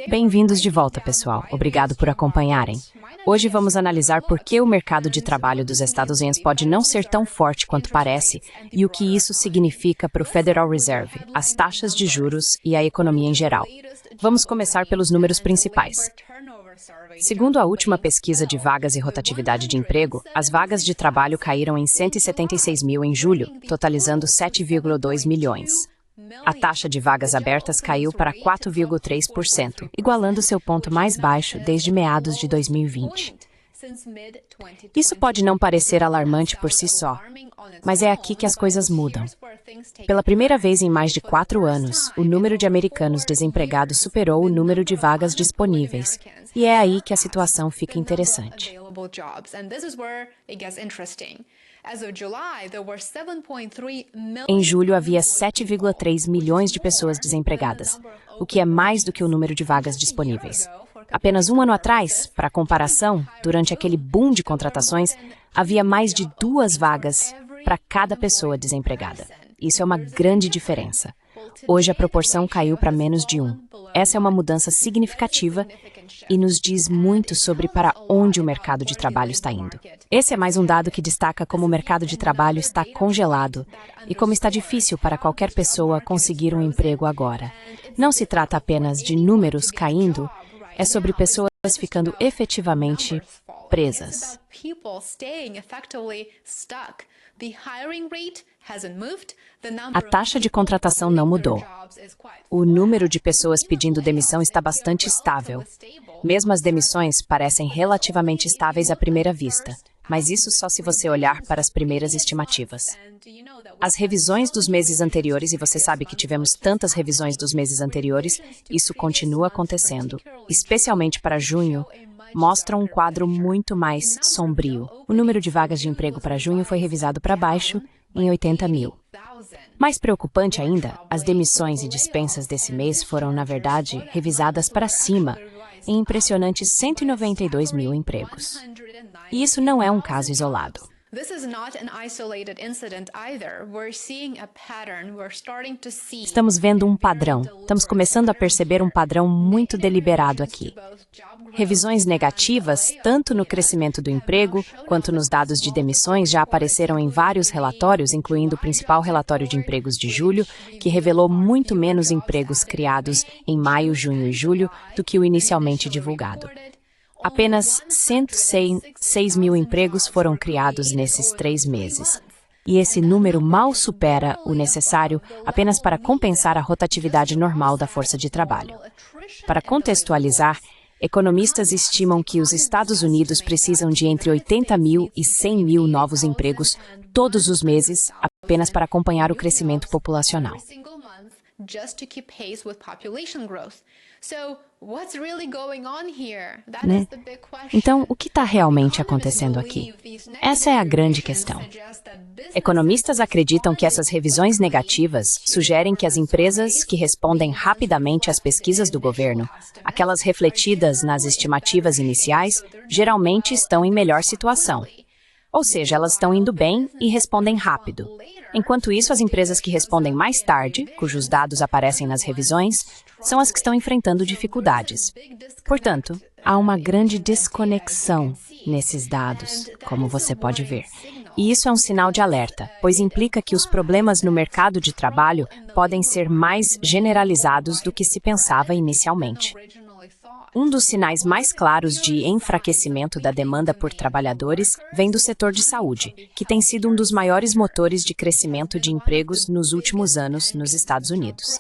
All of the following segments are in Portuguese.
Bem-vindos de volta, pessoal. Obrigado por acompanharem. Hoje vamos analisar por que o mercado de trabalho dos Estados Unidos pode não ser tão forte quanto parece e o que isso significa para o Federal Reserve, as taxas de juros e a economia em geral. Vamos começar pelos números principais. Segundo a última pesquisa de vagas e rotatividade de emprego, as vagas de trabalho caíram em 176 mil em julho, totalizando 7,2 milhões. A taxa de vagas abertas caiu para 4,3%, igualando seu ponto mais baixo desde meados de 2020. Isso pode não parecer alarmante por si só, mas é aqui que as coisas mudam. Pela primeira vez em mais de 4 anos, o número de americanos desempregados superou o número de vagas disponíveis, e é aí que a situação fica interessante. Em julho, havia 7,3 milhões de pessoas desempregadas, o que é mais do que o número de vagas disponíveis. Apenas um ano atrás, para comparação, durante aquele boom de contratações, havia mais de 2 vagas para cada pessoa desempregada. Isso é uma grande diferença. Hoje, a proporção caiu para menos de 1. Essa é uma mudança significativa e nos diz muito sobre para onde o mercado de trabalho está indo. Esse é mais um dado que destaca como o mercado de trabalho está congelado e como está difícil para qualquer pessoa conseguir um emprego agora. Não se trata apenas de números caindo, é sobre pessoas ficando efetivamente presas. A taxa de contratação não mudou. O número de pessoas pedindo demissão está bastante estável. Mesmo as demissões parecem relativamente estáveis à primeira vista, mas isso só se você olhar para as primeiras estimativas. As revisões dos meses anteriores, e você sabe que tivemos tantas revisões dos meses anteriores, isso continua acontecendo, especialmente para junho, mostram um quadro muito mais sombrio. O número de vagas de emprego para junho foi revisado para baixo em 80 mil. Mais preocupante ainda, as demissões e dispensas desse mês foram, na verdade, revisadas para cima, em impressionantes 192 mil empregos. E isso não é um caso isolado. Estamos vendo um padrão. Estamos começando a perceber um padrão muito deliberado aqui. Revisões negativas, tanto no crescimento do emprego, quanto nos dados de demissões, já apareceram em vários relatórios, incluindo o principal relatório de empregos de julho, que revelou muito menos empregos criados em maio, junho e julho do que o inicialmente divulgado. Apenas 106 mil empregos foram criados nesses 3 meses. E esse número mal supera o necessário apenas para compensar a rotatividade normal da força de trabalho. Para contextualizar, economistas estimam que os Estados Unidos precisam de entre 80 mil e 100 mil novos empregos todos os meses, apenas para acompanhar o crescimento populacional. Então, o que está realmente acontecendo aqui? Essa é a grande questão. Economistas acreditam que essas revisões negativas sugerem que as empresas que respondem rapidamente às pesquisas do governo, aquelas refletidas nas estimativas iniciais, geralmente estão em melhor situação. Ou seja, elas estão indo bem e respondem rápido. Enquanto isso, as empresas que respondem mais tarde, cujos dados aparecem nas revisões, são as que estão enfrentando dificuldades. Portanto, há uma grande desconexão nesses dados, como você pode ver. E isso é um sinal de alerta, pois implica que os problemas no mercado de trabalho podem ser mais generalizados do que se pensava inicialmente. Um dos sinais mais claros de enfraquecimento da demanda por trabalhadores vem do setor de saúde, que tem sido um dos maiores motores de crescimento de empregos nos últimos anos nos Estados Unidos.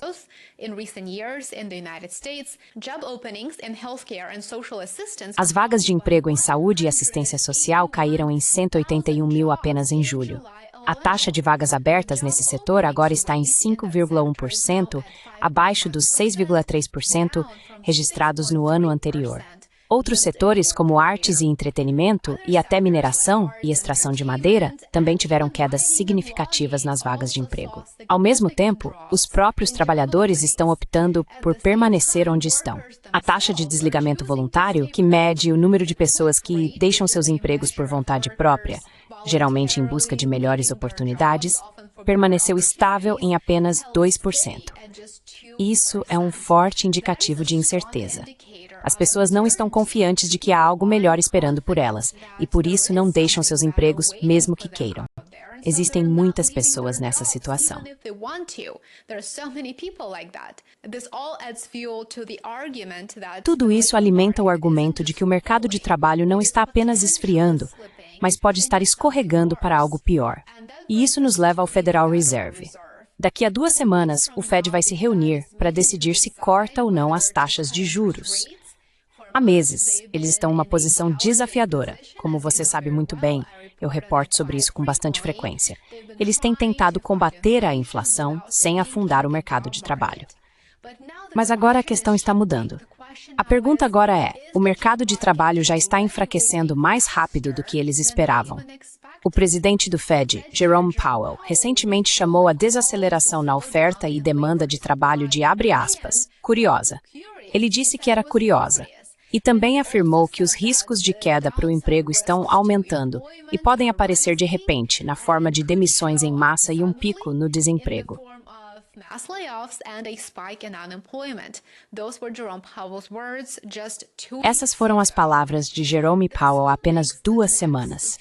As vagas de emprego em saúde e assistência social caíram em 181 mil apenas em julho. A taxa de vagas abertas nesse setor agora está em 5,1%, abaixo dos 6,3% registrados no ano anterior. Outros setores, como artes e entretenimento, e até mineração e extração de madeira, também tiveram quedas significativas nas vagas de emprego. Ao mesmo tempo, os próprios trabalhadores estão optando por permanecer onde estão. A taxa de desligamento voluntário, que mede o número de pessoas que deixam seus empregos por vontade própria, geralmente em busca de melhores oportunidades, permaneceu estável em apenas 2%. Isso é um forte indicativo de incerteza. As pessoas não estão confiantes de que há algo melhor esperando por elas, e por isso não deixam seus empregos, mesmo que queiram. Existem muitas pessoas nessa situação. Tudo isso alimenta o argumento de que o mercado de trabalho não está apenas esfriando, mas pode estar escorregando para algo pior. E isso nos leva ao Federal Reserve. Daqui a 2 semanas, o Fed vai se reunir para decidir se corta ou não as taxas de juros. Há meses, eles estão em uma posição desafiadora. Como você sabe muito bem, eu reporto sobre isso com bastante frequência. Eles têm tentado combater a inflação sem afundar o mercado de trabalho. Mas agora a questão está mudando. A pergunta agora é: o mercado de trabalho já está enfraquecendo mais rápido do que eles esperavam? O presidente do Fed, Jerome Powell, recentemente chamou a desaceleração na oferta e demanda de trabalho de, abre aspas, curiosa. Ele disse que era curiosa. E também afirmou que os riscos de queda para o emprego estão aumentando e podem aparecer de repente, na forma de demissões em massa e um pico no desemprego. Essas foram as palavras de Jerome Powell há apenas 2 semanas.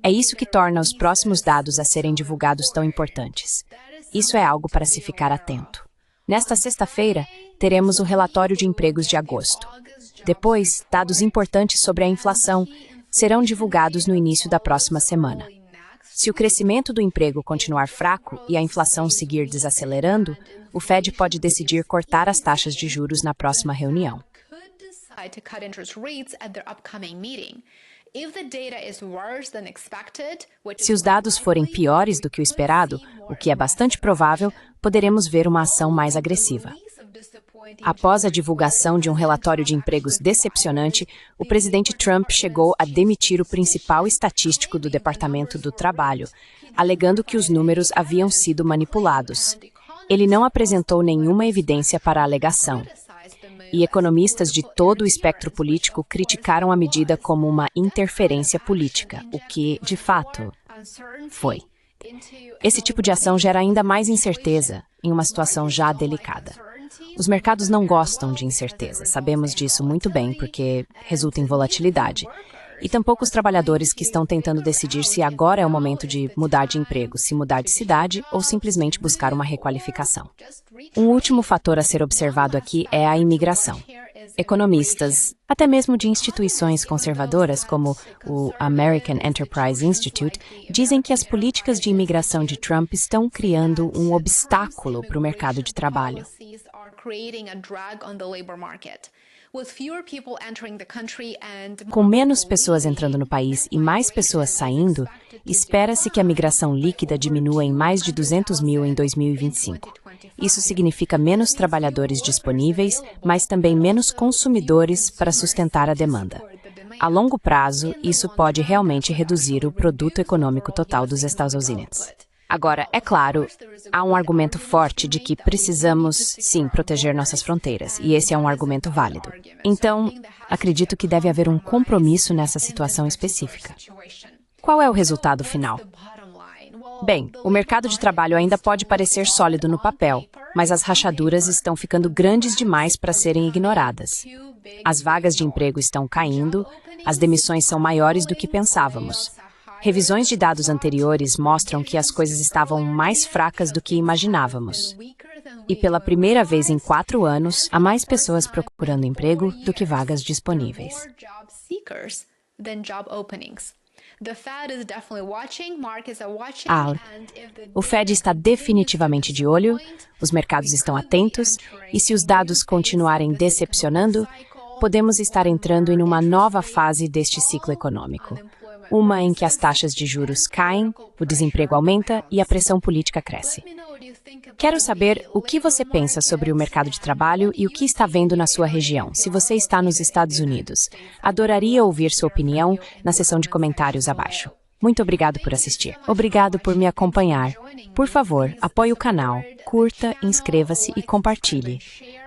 É isso que torna os próximos dados a serem divulgados tão importantes. Isso é algo para se ficar atento. Nesta sexta-feira, teremos o relatório de empregos de agosto. Depois, dados importantes sobre a inflação serão divulgados no início da próxima semana. Se o crescimento do emprego continuar fraco e a inflação seguir desacelerando, o Fed pode decidir cortar as taxas de juros na próxima reunião. Se os dados forem piores do que o esperado, o que é bastante provável, poderemos ver uma ação mais agressiva. Após a divulgação de um relatório de empregos decepcionante, o presidente Trump chegou a demitir o principal estatístico do Departamento do Trabalho, alegando que os números haviam sido manipulados. Ele não apresentou nenhuma evidência para a alegação. E economistas de todo o espectro político criticaram a medida como uma interferência política, o que, de fato, foi. Esse tipo de ação gera ainda mais incerteza em uma situação já delicada. Os mercados não gostam de incerteza, sabemos disso muito bem, porque resulta em volatilidade. E tampouco os trabalhadores que estão tentando decidir se agora é o momento de mudar de emprego, se mudar de cidade ou simplesmente buscar uma requalificação. Um último fator a ser observado aqui é a imigração. Economistas, até mesmo de instituições conservadoras como o American Enterprise Institute, dizem que as políticas de imigração de Trump estão criando um obstáculo para o mercado de trabalho. Com menos pessoas entrando no país e mais pessoas saindo, espera-se que a migração líquida diminua em mais de 200 mil em 2025. Isso significa menos trabalhadores disponíveis, mas também menos consumidores para sustentar a demanda. A longo prazo, isso pode realmente reduzir o produto econômico total dos Estados Unidos. Agora, é claro, há um argumento forte de que precisamos, sim, proteger nossas fronteiras, e esse é um argumento válido. Então, acredito que deve haver um compromisso nessa situação específica. Qual é o resultado final? Bem, o mercado de trabalho ainda pode parecer sólido no papel, mas as rachaduras estão ficando grandes demais para serem ignoradas. As vagas de emprego estão caindo, as demissões são maiores do que pensávamos. Revisões de dados anteriores mostram que as coisas estavam mais fracas do que imaginávamos. E pela primeira vez em 4 anos, há mais pessoas procurando emprego do que vagas disponíveis. O Fed está definitivamente de olho, os mercados estão atentos, e se os dados continuarem decepcionando, podemos estar entrando em uma nova fase deste ciclo econômico. Uma em que as taxas de juros caem, o desemprego aumenta e a pressão política cresce. Quero saber o que você pensa sobre o mercado de trabalho e o que está vendo na sua região, se você está nos Estados Unidos. Adoraria ouvir sua opinião na seção de comentários abaixo. Muito obrigado por assistir. Obrigado por me acompanhar. Por favor, apoie o canal, curta, inscreva-se e compartilhe.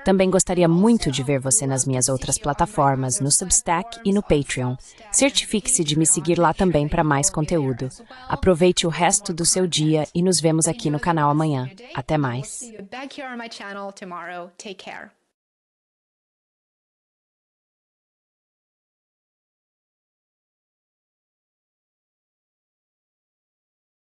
Também gostaria muito de ver você nas minhas outras plataformas, no Substack e no Patreon. Certifique-se de me seguir lá também para mais conteúdo. Aproveite o resto do seu dia e nos vemos aqui no canal amanhã. Até mais. Back here on my channel tomorrow. Take care.